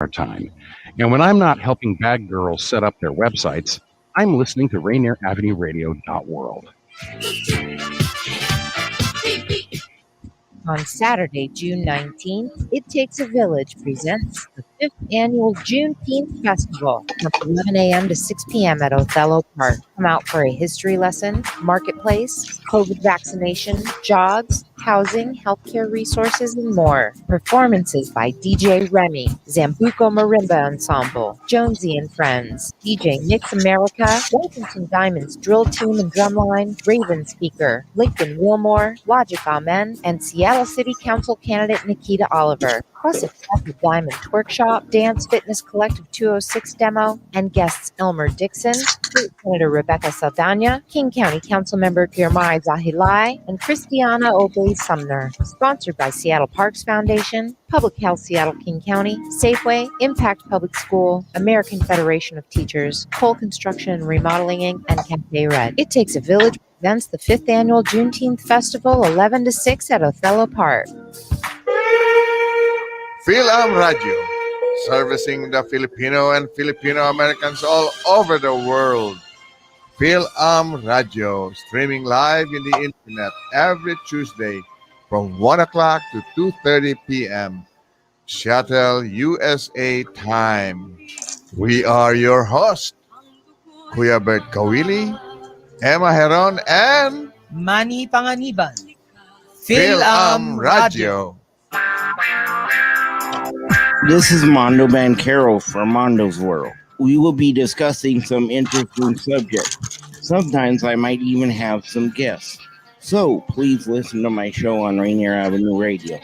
our time. And when I'm not helping bad girls set up their websites, I'm listening to Rainier Avenue Radio.world. On Saturday, June 19th, It Takes a Village presents the 5th Annual Juneteenth Festival from 11 a.m. to 6 p.m. at Othello Park. Come out for a history lesson, marketplace, COVID vaccination, jogs, housing, healthcare resources, and more. Performances by DJ Remy, Zambuco Marimba Ensemble, Jonesy and Friends, DJ Nick's America, Washington Diamonds Drill Team and Drumline, Raven Speaker, Lincoln Wilmore, Logic Amen, and Seattle City Council candidate Nikita Oliver, plus a Classic Diamond Twerk Shop, Dance Fitness Collective 206 demo, and guests Elmer Dixon, State Senator Rebecca Saldana, King County Councilmember Girmay Zahilai, and Christiana Oakley Sumner. Sponsored by Seattle Parks Foundation, Public Health Seattle King County, Safeway, Impact Public School, American Federation of Teachers, Cole Construction and Remodeling Inc., and Cafe Red. It Takes a Village presents the 5th Annual Juneteenth Festival, 11 to 6 at Othello Park. Philam Radio, servicing the Filipino and Filipino Americans all over the world. Philam Radio, streaming live in the internet every Tuesday from 1 o'clock to 2:30 p.m. Seattle, USA time. We are your hosts, Kuya Bert Kawili, Emma Heron, and Manny Panganiban. Philam Radio. This is Mondo Bancaro from Mondo's World. We will be discussing some interesting subjects. Sometimes I might even have some guests. So please listen to my show on Rainier Avenue Radio.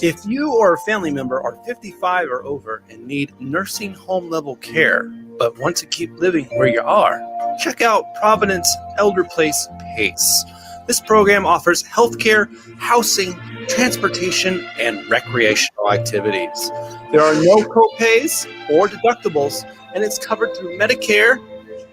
If you or a family member are 55 or over and need nursing home level care, but want to keep living where you are, check out Providence Elder Place PACE. This program offers healthcare, housing, transportation, and recreational activities. There are no copays or deductibles, and it's covered through Medicare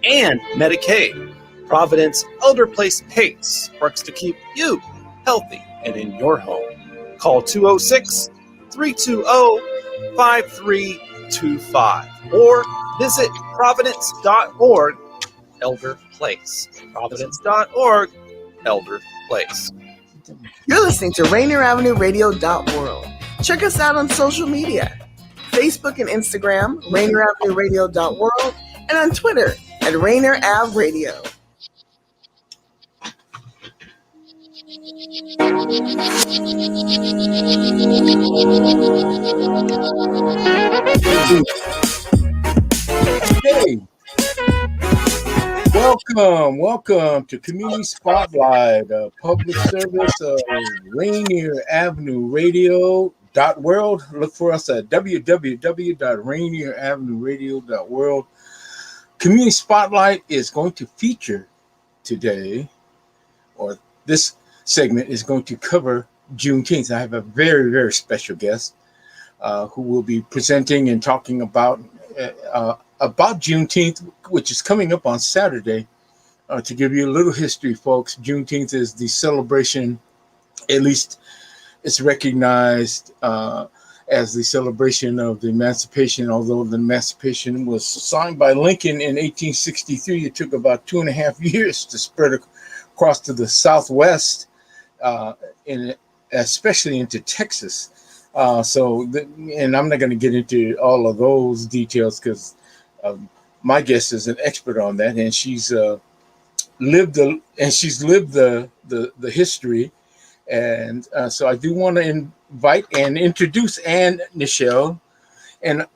and Medicaid. Providence Elder Place PACE works to keep you healthy and in your home. Call 206-320-5325 or visit providence.org Elder Place. Providence.org Elder Place. You're listening to Rainier Avenue Radio.world. Check us out on social media. Facebook and Instagram, Rainier Avenue Radio.world, and on Twitter at Rainier Ave Radio. Hey, welcome to Community Spotlight, a public service of Rainier Avenue Radio.world. Look for us at www.rainieravenueradio.world. Community Spotlight is going to feature today, or this segment is going to cover Juneteenth. I have a very, very special guest who will be presenting and talking about Juneteenth, which is coming up on Saturday. To give you a little history, folks, Juneteenth is the celebration, at least it's recognized as the celebration of the emancipation. Although the emancipation was signed by Lincoln in 1863, it took about 2.5 years to spread across to the Southwest, especially into Texas. And I'm not going to get into all of those details because my guest is an expert on that, and she's lived the history. And so I do want to invite and introduce Nichelle and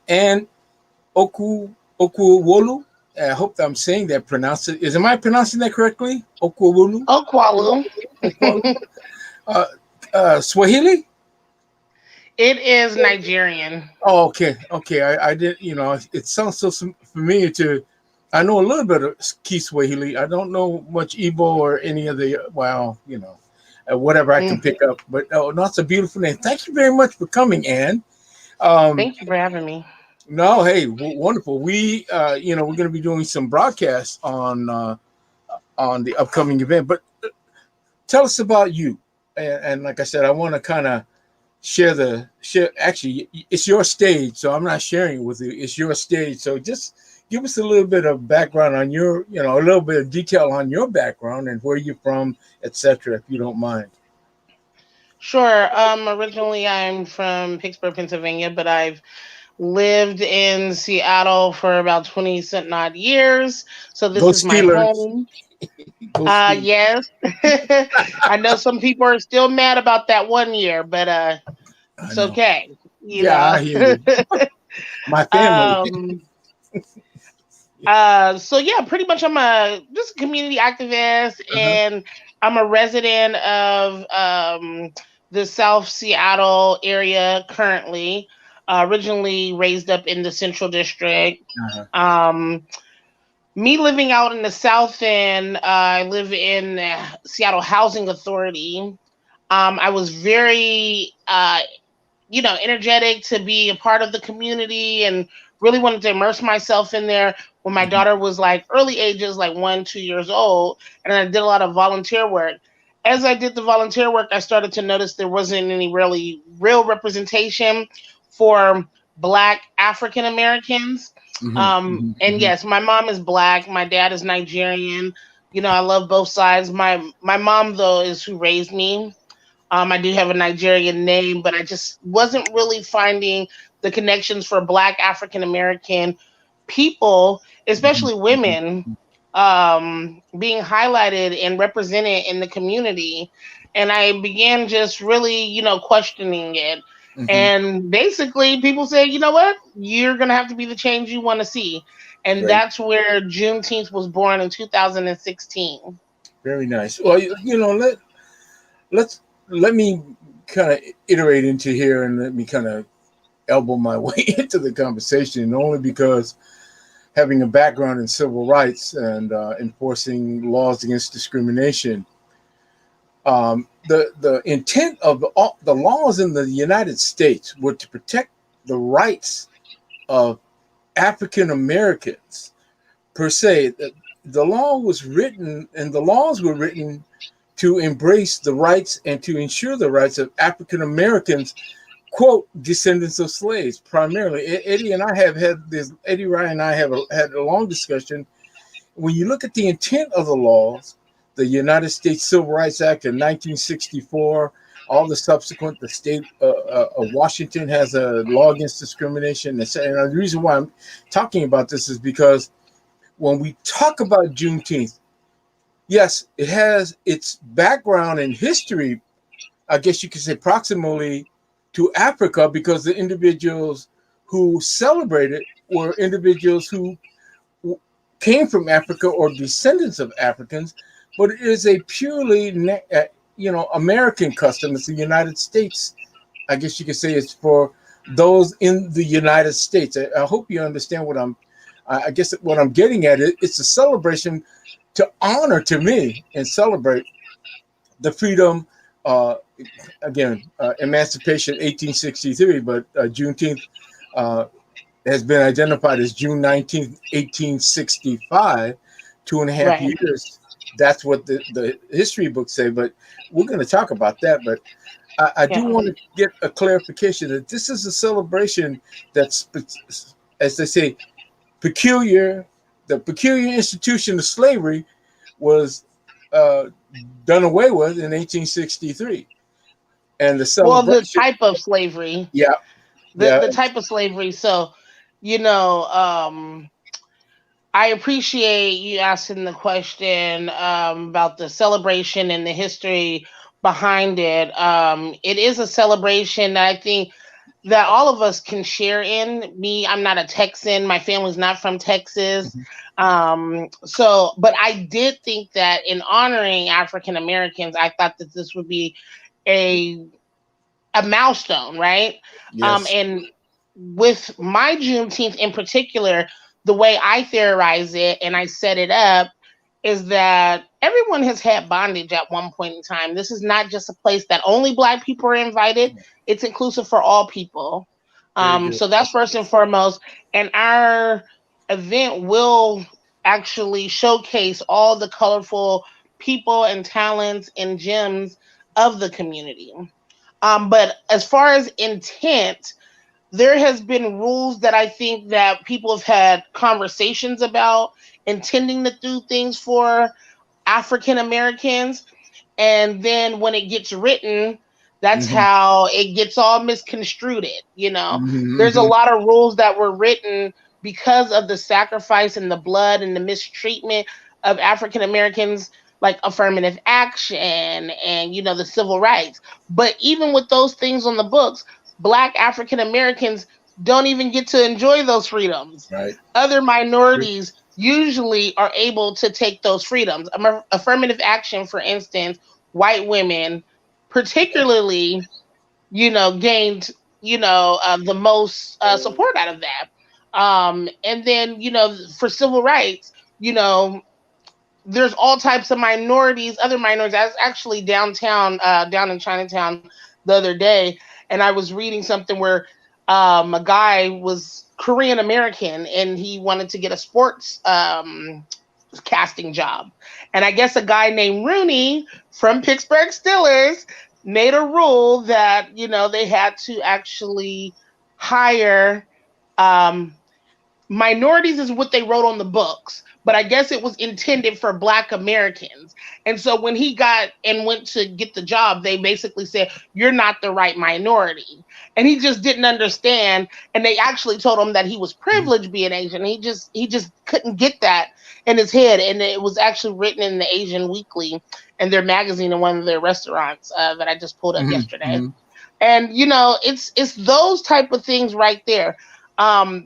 Okwuolu. I hope that I'm saying that. Am I pronouncing that correctly? Okwuolu. Swahili. It is Nigerian. Oh, okay. I did. It sounds so familiar to. I know a little bit of Kiswahili. I don't know much Igbo or any of the. Whatever I can pick up. But no, it's a beautiful name. Thank you very much for coming, Ann. Thank you for having me. No, hey, wonderful. We're going to be doing some broadcasts on the upcoming event. But tell us about you. And like I said, I want to kind of share. Actually, it's your stage, so I'm not sharing it with you. It's your stage, so just give us a little bit of background on your, a little bit of detail on your background and where you're from, etc., if you don't mind. Sure. Originally, I'm from Pittsburgh, Pennsylvania, but I've lived in Seattle for about 20 something odd years. So this Go is my Steelers. home. Go Steelers. Yes. I know some people are still mad about that 1 year, but it's okay. I hear you. My family. So yeah, pretty much I'm just a community activist, and I'm a resident of the South Seattle area currently. Originally raised up in the Central District. Me living out in the South End, I live in Seattle Housing Authority. I was very energetic to be a part of the community and really wanted to immerse myself in there when my daughter was like early ages, like 1-2 years old. And I did a lot of volunteer work. As I did the volunteer work, I started to notice there wasn't any really real representation for Black African Americans. And yes, my mom is Black. My dad is Nigerian. I love both sides. My mom, though, is who raised me. I do have a Nigerian name, but I just wasn't really finding the connections for Black African American people, especially women, being highlighted and represented in the community. And I began just really, questioning it. And basically people say, you know what, you're going to have to be the change you want to see. And that's where Juneteenth was born in 2016. Very nice. Well, let me kind of iterate into here and let me kind of elbow my way into the conversation, only because having a background in civil rights and enforcing laws against discrimination, the intent of the laws in the United States were to protect the rights of African Americans per se. The law was written, and the laws were written to embrace the rights and to ensure the rights of African Americans, quote, descendants of slaves, primarily. Eddie and I have had this. Eddie Ryan and I have had a long discussion. When you look at the intent of the laws, the United States Civil Rights Act of 1964, all the subsequent, the state of Washington has a law against discrimination. And the reason why I'm talking about this is because when we talk about Juneteenth, yes, it has its background in history, I guess you could say proximally to Africa, because the individuals who celebrated were individuals who came from Africa or descendants of Africans, but it is a purely, American custom. It's the United States. I guess you could say it's for those in the United States. I hope you understand what I'm getting at. It's a celebration to honor, to me, and celebrate the freedom, emancipation 1863, but Juneteenth has been identified as June 19th, 1865, 2.5 years. That's what the history books say, but we're going to talk about that. But I do want to get a clarification that this is a celebration that's, as they say, peculiar. The peculiar institution of slavery was done away with in 1863. And the celebration. Well, the type of slavery. Yeah. The type of slavery. So, I appreciate you asking the question about the celebration and the history behind it. It is a celebration that I think that all of us can share in. Me, I'm not a Texan. My family's not from Texas. But I did think that in honoring African Americans, I thought that this would be a milestone, right? Yes. And with my Juneteenth in particular, the way I theorize it and I set it up is that everyone has had bondage at one point in time. This is not just a place that only Black people are invited. It's inclusive for all people. So that's first and foremost. And our event will actually showcase all the colorful people and talents and gems of the community. But as far as intent, there has been rules that I think that people have had conversations about intending to do things for African Americans, and then when it gets written, that's Mhm. how it gets all misconstrued. Mhm, There's a mhm. lot of rules that were written because of the sacrifice and the blood and the mistreatment of African Americans, like affirmative action and the civil rights. But even with those things on the books, Black African Americans don't even get to enjoy those freedoms. Right. Other minorities usually are able to take those freedoms. Affirmative action, for instance, white women particularly, gained, the most support out of that. And then, for civil rights, there's all types of minorities, other minorities. I was actually downtown, down in Chinatown the other day, and I was reading something where a guy was Korean American and he wanted to get a sports casting job. And I guess a guy named Rooney from Pittsburgh Steelers made a rule that, they had to actually hire minorities is what they wrote on the books, but I guess it was intended for Black Americans. And so when he got and went to get the job, they basically said, "You're not the right minority." And he just didn't understand. And they actually told him that he was privileged being Asian. He just couldn't get that in his head. And it was actually written in the Asian Weekly and their magazine in one of their restaurants that I just pulled up Mhm, yesterday. mhm. And it's those type of things right there.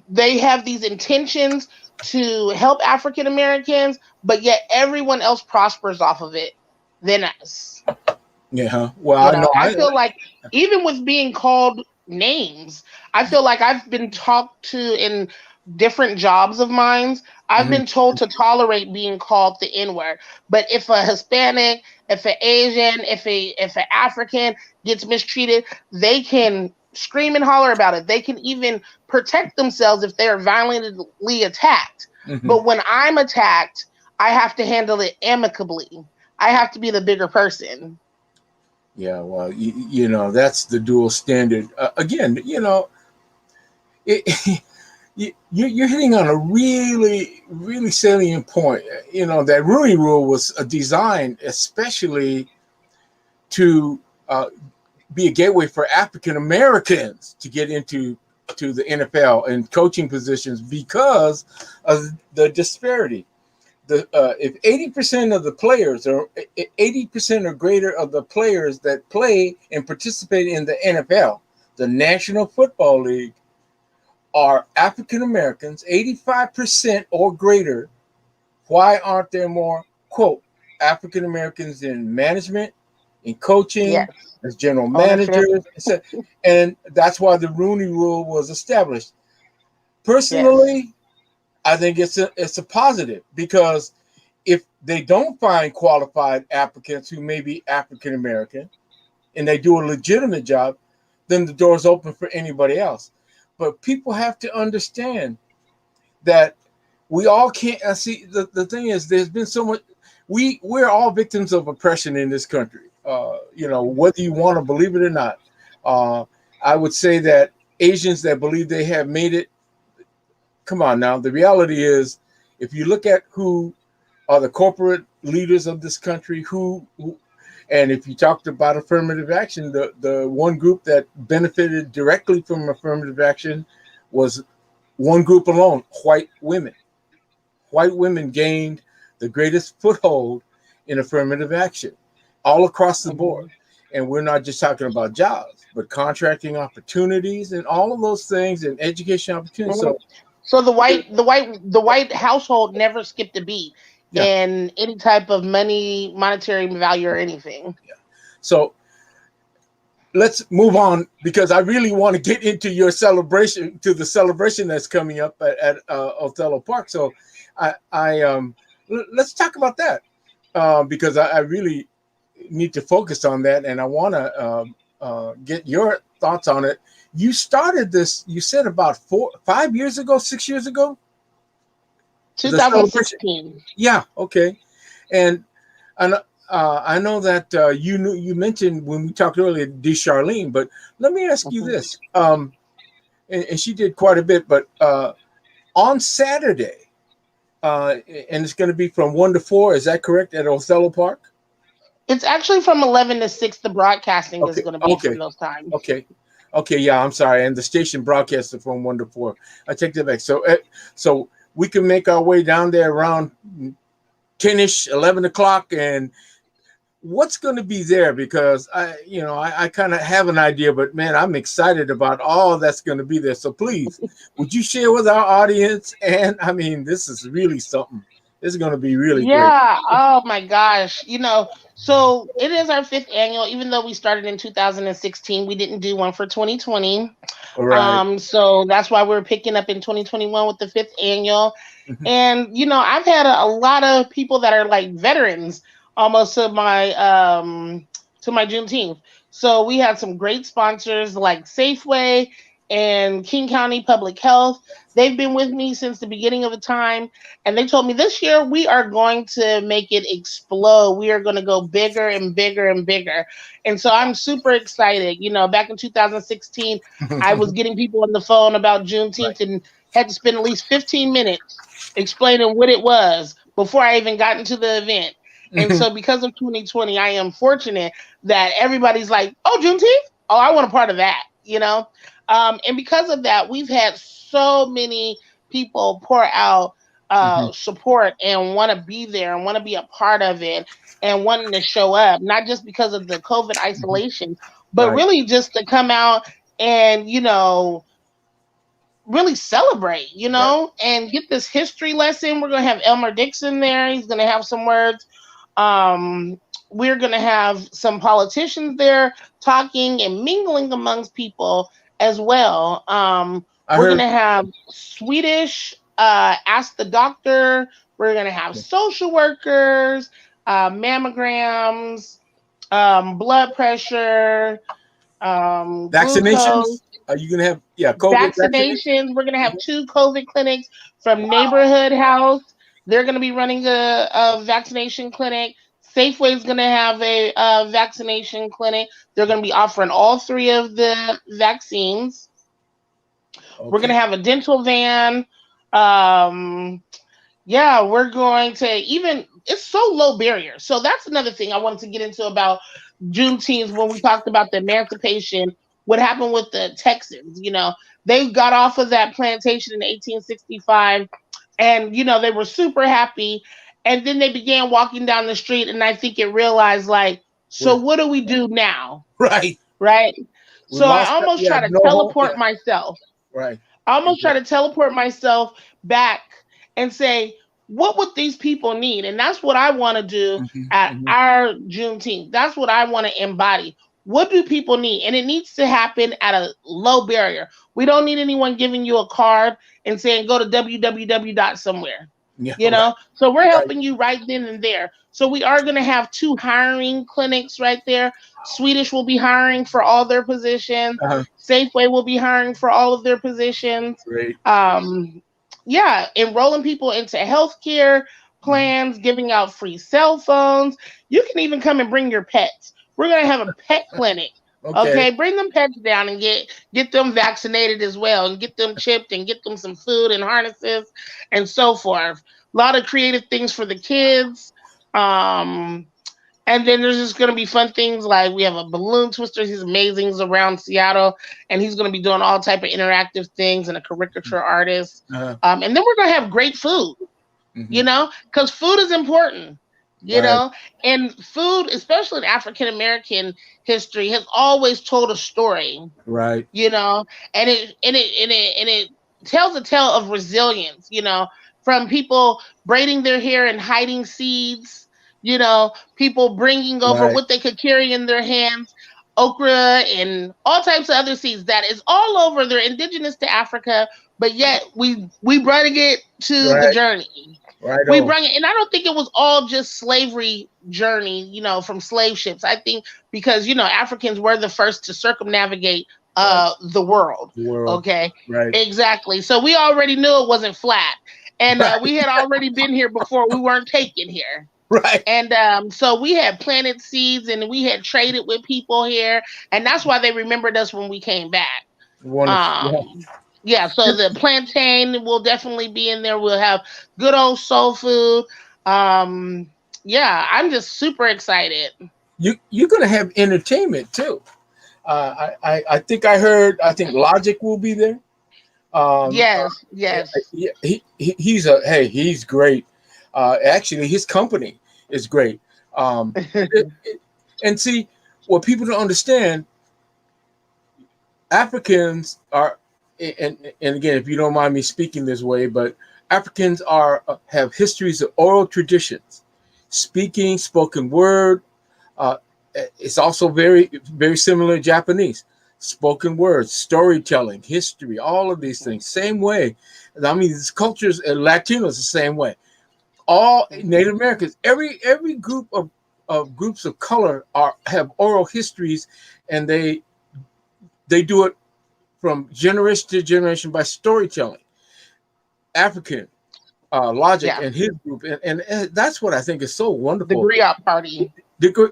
They have these intentions to help African Americans, but yet everyone else prospers off of it than us. Yeah. Well, I know. I feel like even with being called names, I feel like I've been talked to in different jobs of mine. I've Mhm. been told to tolerate being called the N-word. But if a Hispanic, if an Asian, if an African gets mistreated, they can scream and holler about it. They can even protect themselves if they are violently attacked. Mhm. But when I'm attacked, I have to handle it amicably. I have to be the bigger person. Yeah. Well, that's the dual standard. Again, it, you're hitting on a really, really salient point. That Rooney Rule was designed especially to be a gateway for African Americans to get into the NFL and coaching positions because of the disparity. If 80% of the players or 80% or greater of the players that play and participate in the NFL, the National Football League, are African Americans, 85% or greater, why aren't there more, quote, African Americans in management, in coaching, Yes. as general Ownership. managers? And that's why the Rooney Rule was established. Yes. Personally, I think it's a positive, because if they don't find qualified applicants who may be African American and they do a legitimate job, then the door's open for anybody else. But people have to understand that we all can't see. The thing is, there's been so much. We're all victims of oppression in this country. Whether you want to believe it or not. I would say that Asians that believe they have made it, come on now. The reality is, if you look at who are the corporate leaders of this country, and if you talked about affirmative action, the one group that benefited directly from affirmative action was one group alone: white women. White women gained the greatest foothold in affirmative action all across the board. And we're not just talking about jobs, but contracting opportunities and all of those things, and education opportunities. So the white household never skipped a beat in any type of monetary value or anything. Yeah. So let's move on, because I really want to get into your celebration, to the celebration that's coming up at Othello Park. So let's talk about that, because I really need to focus on that, and I want to get your thoughts on it. You started this, you said, about 5 years ago, 6 years ago? 2016. Yeah, okay. And I know that you mentioned when we talked earlier, Charlene, but let me ask you this. And she did quite a bit, but on Saturday, and it's going to be from 1 to 4. Is that correct at Othello Park? It's actually from 11 to 6. The broadcasting is going to be from those times. Okay. Yeah, I'm sorry. And the station broadcasts it from 1 to 4. I take that back. So we can make our way down there around 10ish, 11 o'clock, and what's going to be there? Because I kind of have an idea, but man, I'm excited about all that's going to be there. So please, would you share with our audience? And I mean, this is really something. This is going to be really great. Oh my gosh. So it is our 5th annual. Even though we started in 2016, we didn't do one for 2020. All right. So that's why we're picking up in 2021 with the 5th annual. And I've had a lot of people that are like veterans almost to my Juneteenth. So we had some great sponsors like Safeway and King County Public Health. They've been with me since the beginning of the time. And they told me this year we are going to make it explode. We are going to go bigger and bigger and bigger. And so I'm super excited. Back in 2016, I was getting people on the phone about Juneteenth and had to spend at least 15 minutes explaining what it was before I even got into the event. And so because of 2020, I am fortunate that everybody's like, oh, Juneteenth? Oh, I want a part of that, And because of that, we've had so many people pour out support and want to be there and want to be a part of it and wanting to show up, not just because of the COVID isolation, but really just to come out and, really celebrate, and get this history lesson. We're going to have Elmer Dixon there. He's going to have some words. We're going to have some politicians there talking and mingling amongst people as well. We're going to have Swedish, Ask the Doctor. We're going to have social workers, mammograms, blood pressure, vaccinations. glucose. Are you going to have COVID vaccinations? We're going to have 2 COVID clinics from Neighborhood House. They're going to be running a vaccination clinic. Safeway is going to have a vaccination clinic. They're going to be offering all 3 of the vaccines. We're going to have a dental van. We're going to it's so low barrier. So that's another thing I wanted to get into about Juneteenth when we talked about the emancipation. What happened with the Texans? They got off of that plantation in 1865. And, they were super happy. And then they began walking down the street. And I think it realized, so what do we do now? Right. So I almost try to teleport myself. Right. I almost try to teleport myself back and say, what would these people need? And that's what I want to do at our Juneteenth. That's what I want to embody. What do people need? And it needs to happen at a low barrier. We don't need anyone giving you a card and saying, go to www. somewhere. So we're helping you right then and there. So we are going to have 2 hiring clinics right there. Swedish will be hiring for all their positions. Safeway will be hiring for all of their positions. Great. Enrolling people into healthcare plans, giving out free cell phones. You can even come and bring your pets. We're going to have a pet clinic. Okay, bring them pets down and get them vaccinated as well, and get them chipped and get them some food and harnesses and so forth. A lot of creative things for the kids. And then there's just going to be fun things like we have a balloon twister. He's amazing. He's around Seattle, and he's going to be doing all type of interactive things, and a caricature artist. And then we're going to have great food, because food is important. And food, especially in African American history, has always told a story. Right. And it tells a tale of resilience. From people braiding their hair and hiding seeds. People bringing over what they could carry in their hands, okra and all types of other seeds that is all over. They're indigenous to Africa, but yet we bring it to the journey. We bring it, and I don't think it was all just slavery journey, from slave ships. I think because, Africans were the first to circumnavigate the world. Okay. Right. Exactly. So we already knew it wasn't flat. And we had already been here before. We weren't taken here. Right. And so we had planted seeds and we had traded with people here, and that's why they remembered us when we came back. Wonderful. Yeah, so the plantain will definitely be in there. We'll have good old soul food. Yeah, I'm just super excited. You're going to have entertainment too. I think I think Logic will be there. Yes. He's great. Actually, his company is great. And see, what people don't understand, Africans are, and again, if you don't mind me speaking this way, but Africans have histories of oral traditions, spoken word. It's also very, very similar to Japanese. Spoken words, storytelling, history, all of these things, same way. I mean, these cultures, Latinos, the same way. All Native Americans, every group of groups of color have oral histories, and they do it from generation to generation by storytelling. African Logic and his group, and that's what I think is so wonderful. The griot party.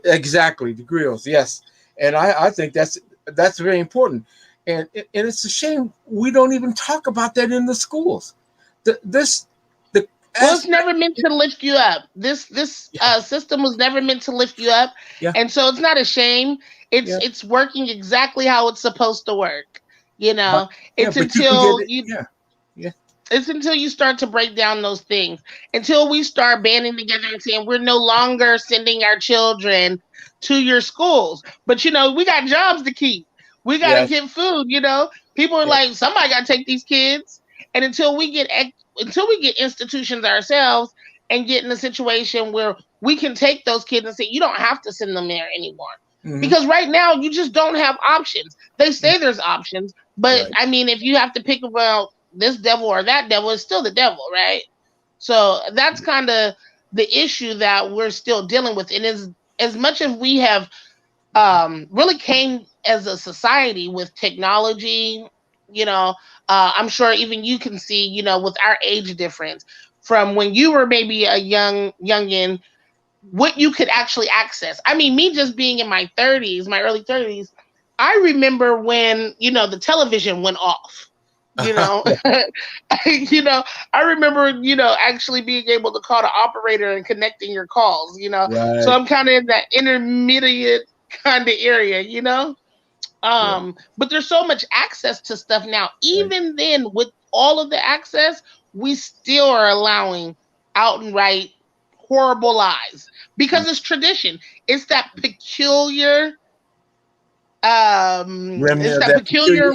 Exactly, the grills, yes. And I think that's very important. And it's a shame we don't even talk about that in the schools. Well, it's never meant to lift you up. This system was never meant to lift you up, and so it's not a shame. It's working exactly how it's supposed to work. It's until it's until you start to break down those things. Until we start banding together and saying we're no longer sending our children to your schools, but we got jobs to keep. We got to get food. People are like, somebody got to take these kids, and until we get institutions ourselves and get in a situation where we can take those kids and say, you don't have to send them there anymore. Mm-hmm. Because right now you just don't have options. They say there's options, but I mean, if you have to pick about this devil or that devil, it's still the devil, right? So that's kind of the issue that we're still dealing with. And as much as we have really came as a society with technology, I'm sure even you can see, with our age difference from when you were maybe a youngin, what you could actually access. I mean, me just being in my early 30s, I remember when, the television went off. I remember, actually being able to call the operator and connecting your calls, So I'm kind of in that intermediate kind of area, But there's so much access to stuff now. Even then, with all of the access, we still are allowing outright horrible lies because it's tradition. It's that peculiar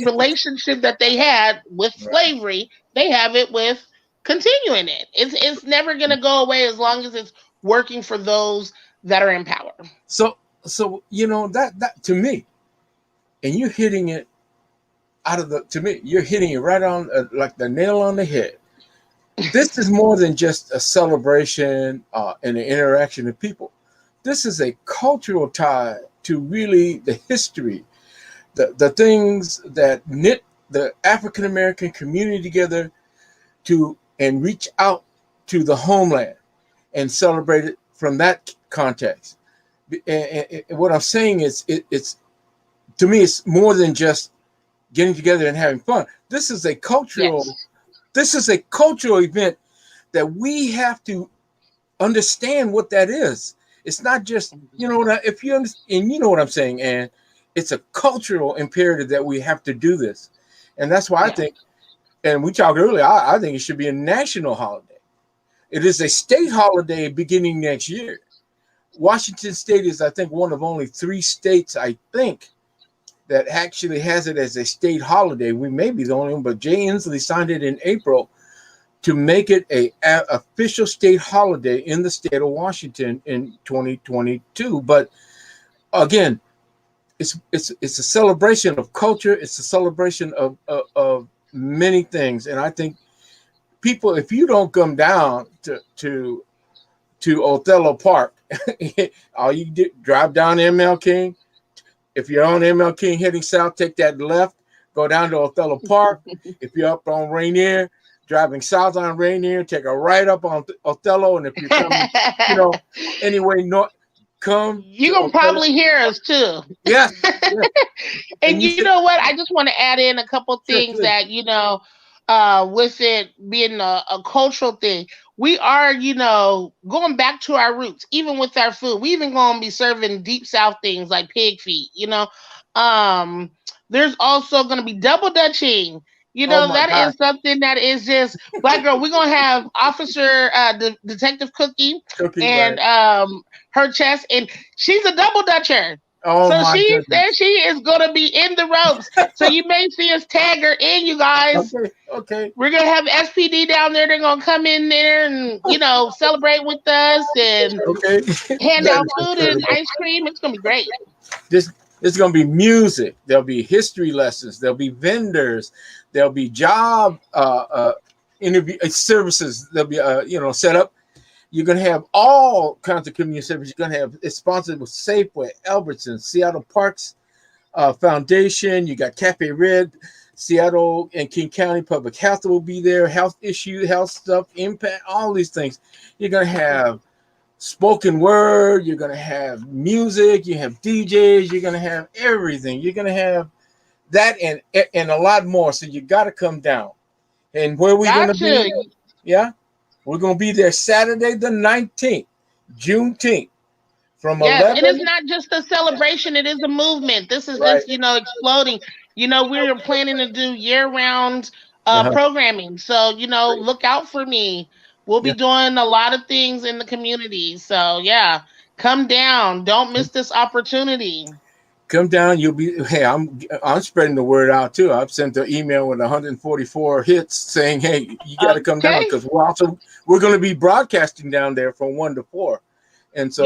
relationship that they had with slavery. They have it with continuing it. It's never going to go away as long as it's working for those that are in power. So that to me, and you're hitting it you're hitting it right on like the nail on the head. This is more than just a celebration and an interaction of people. This is a cultural tie to really the history, the things that knit the African American community together and reach out to the homeland and celebrate it from that context. And what I'm saying is, it's to me, it's more than just getting together and having fun. This is a cultural. Yes. This is a cultural event that we have to understand what that is. It's not just, if you understand, and you know what I'm saying, and it's a cultural imperative that we have to do this. And that's why I think, and we talked earlier, I think it should be a national holiday. It is a state holiday beginning next year. Washington State is, I think, one of only 3 states, I think, that actually has it as a state holiday. We may be the only one, but Jay Inslee signed it in April to make it a official state holiday in the state of Washington in 2022. But again, it's a celebration of culture. It's a celebration of many things. And I think people, if you don't come down to Othello Park, all you do, drive down ML King. If you're on ML King heading south, take that left, go down to Othello Park. If you're up on Rainier, driving south on Rainier, take a right up on Othello, and if you're coming, you know, anyway, north, come You're to gonna Othello. probably hear us too. Yes. And you know what? I just want to add in a couple things please. that, with it being a cultural thing, we are, going back to our roots, even with our food. We even gonna be serving deep south things like pig feet, There's also gonna be double dutching. Oh my That God. is something that is just Black girl. We're gonna have Officer Detective Cookie and right. her chest, and she's a double dutcher. Oh So my she goodness. said she is gonna be in the ropes. So you may see us tag her in, you guys. Okay. We're gonna have SPD down there. They're gonna come in there and celebrate with us and hand out food and ice cream. It's gonna be great. It's going to be music. There'll be history lessons. There'll be vendors. There'll be job interview services. There'll be set up. You're going to have all kinds of community service. You're going to have it's sponsored with Safeway, Albertson, Seattle Parks Foundation. You got Cafe Red, Seattle and King County Public Health will be there. Health issue, health stuff, impact, all these things. You're going to have spoken word, you're going to have music, you have DJs, you're going to have everything. You're going to have that and a lot more. So you got to come down. And where we're going to be? Yeah, we're going to be there Saturday the 19th, Juneteenth, from 11. And it's not just a celebration; it is a movement. This is just exploding. We're planning to do year-round programming. So look out for me. We'll be doing a lot of things in the community. So yeah, come down. Don't miss this opportunity. Come down. You'll be. Hey, I'm spreading the word out too. I've sent an email with 144 hits saying, "Hey, you got to come down because we're going to be broadcasting down there from 1 to 4." And so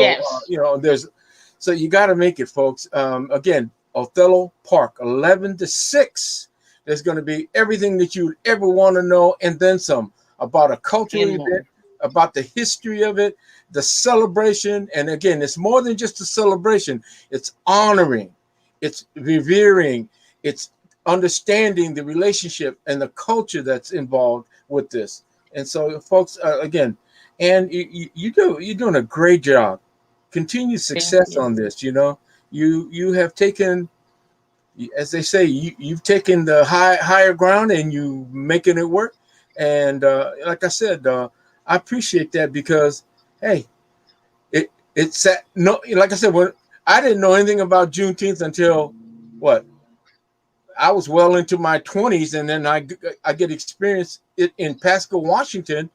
so you got to make it, folks. Again, Othello Park, 11 to 6. There's going to be everything that you would ever want to know, and then some. About a cultural event, about the history of it, the celebration. And again, it's more than just a celebration. It's honoring, it's revering, it's understanding the relationship and the culture that's involved with this. And so, folks, again, and you're doing a great job. Continued success on this. You have taken, as they say, you've taken the higher ground and you making it work. And like I said, I appreciate that because, hey, it's like I said, when I didn't know anything about Juneteenth until I was well into my 20s, and then I get experience it in Pasco, Washington,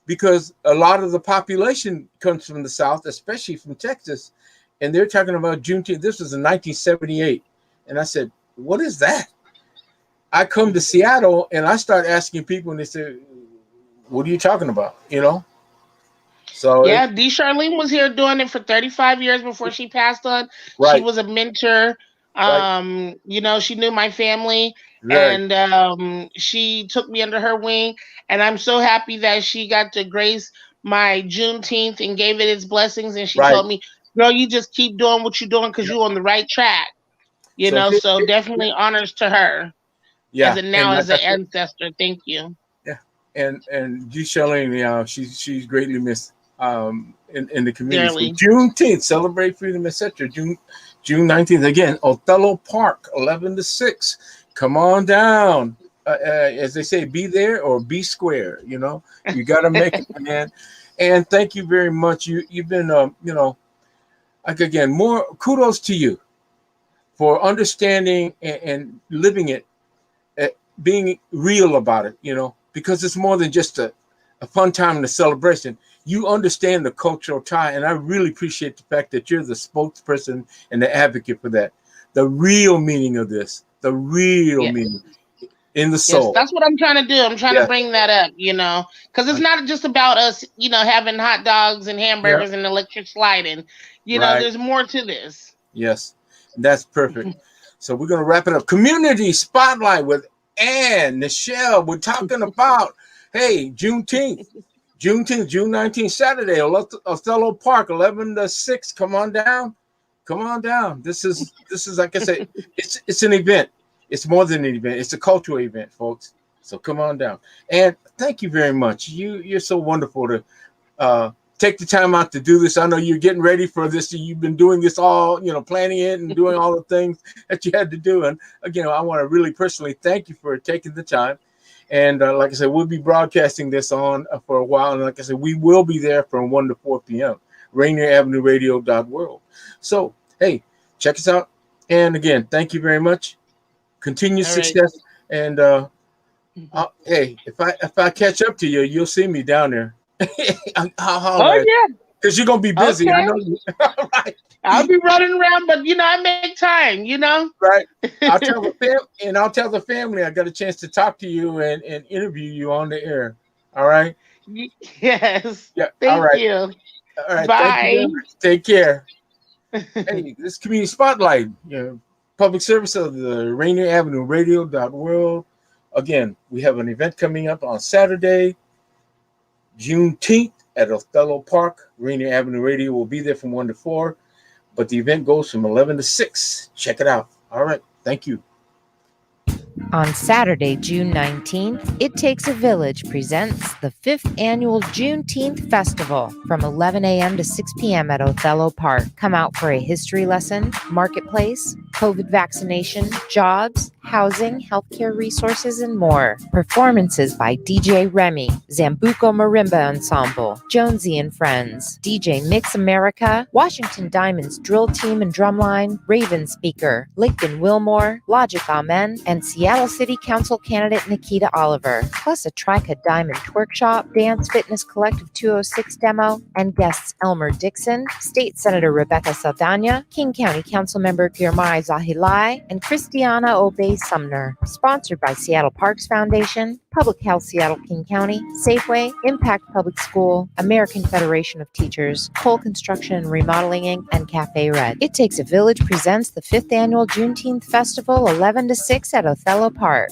because a lot of the population comes from the South, especially from Texas, and they're talking about Juneteenth. This was in 1978, and I said, "What is that?" I come to Seattle and I start asking people, and they say, "What are you talking about?" So yeah, D. Charlene was here doing it for 35 years before she passed on. She was a mentor. She knew my family, and she took me under her wing. And I'm so happy that she got to grace my Juneteenth and gave it its blessings. And she told me, "Girl, you just keep doing what you're doing because you're on the right track." So definitely honors to her. Yeah, as an ancestor. Thank you. Yeah, and G. Charlene, she's greatly missed in the community. So Juneteenth, celebrate freedom, etc. June 19th again, Othello Park, 11 to 6. Come on down. As they say, be there or be square. You got to make it, man. And thank you very much. You've been again, more kudos to you for understanding and living it. Being real about it, because it's more than just a fun time and a celebration. You understand the cultural tie, and I really appreciate the fact that you're the spokesperson and the advocate for that. The real meaning of this, the real meaning in the soul. Yes, that's what I'm trying to do. I'm trying to bring that up, because it's not just about us, having hot dogs and hamburgers and electric sliding. There's more to this. Yes, that's perfect. So we're going to wrap it up. Community Spotlight with Ann, Nichelle. We're talking about, hey, Juneteenth, June 19th, Saturday, Othello Park, 11 to 6. Come on down. This is like I said, it's an event. It's more than an event. It's a cultural event, folks. So come on down. And thank you very much. You're so wonderful to take the time out to do this. I know you're getting ready for this. You've been doing this all, planning it and doing all the things that you had to do. And again, I want to really personally thank you for taking the time. And like I said, we'll be broadcasting this on for a while. And like I said, we will be there from 1 to 4 p.m. Rainier Avenue Radio.world. So, hey, check us out. And again, thank you very much. Continued success. And hey, if I catch up to you, you'll see me down there. Yeah, because you're gonna be busy. Okay. I know you. Right. I'll be running around, but I make time. Right. I'll tell the family I got a chance to talk to you and interview you on the air. All right. Yes. Yeah. Thank you. All right. Bye. Thank you very much. Take care. Hey, this community spotlight, public service of the Rainier Avenue Radio.world. Again, we have an event coming up on Saturday, Juneteenth at Othello Park. Rainier Avenue Radio will be there from 1 to 4, but the event goes from 11 to 6. Check it out. All right. Thank you. On Saturday, June 19th, It Takes a Village presents the 5th Annual Juneteenth Festival from 11 a.m. to 6 p.m. at Othello Park. Come out for a history lesson, marketplace, COVID vaccination, jobs, housing, healthcare resources, and more. Performances by DJ Remy, Zambuco Marimba Ensemble, Jonesy and Friends, DJ Mix America, Washington Diamonds Drill Team and Drumline, Raven Speaker, Lincoln Wilmore, Logic Amen, and Seattle City Council candidate Nikita Oliver, plus a Trica Diamond Twerk Shop, Dance Fitness Collective 206 demo, and guests Elmer Dixon, State Senator Rebecca Saldana, King County Council Member Girmay Zahilai, and Christiana Obey Sumner. Sponsored by Seattle Parks Foundation, Public Health Seattle King County, Safeway, Impact Public School, American Federation of Teachers, Cole Construction and Remodeling Inc., and Cafe Red. It Takes a Village presents the 5th Annual Juneteenth Festival, 11 to 6 at Othello Park.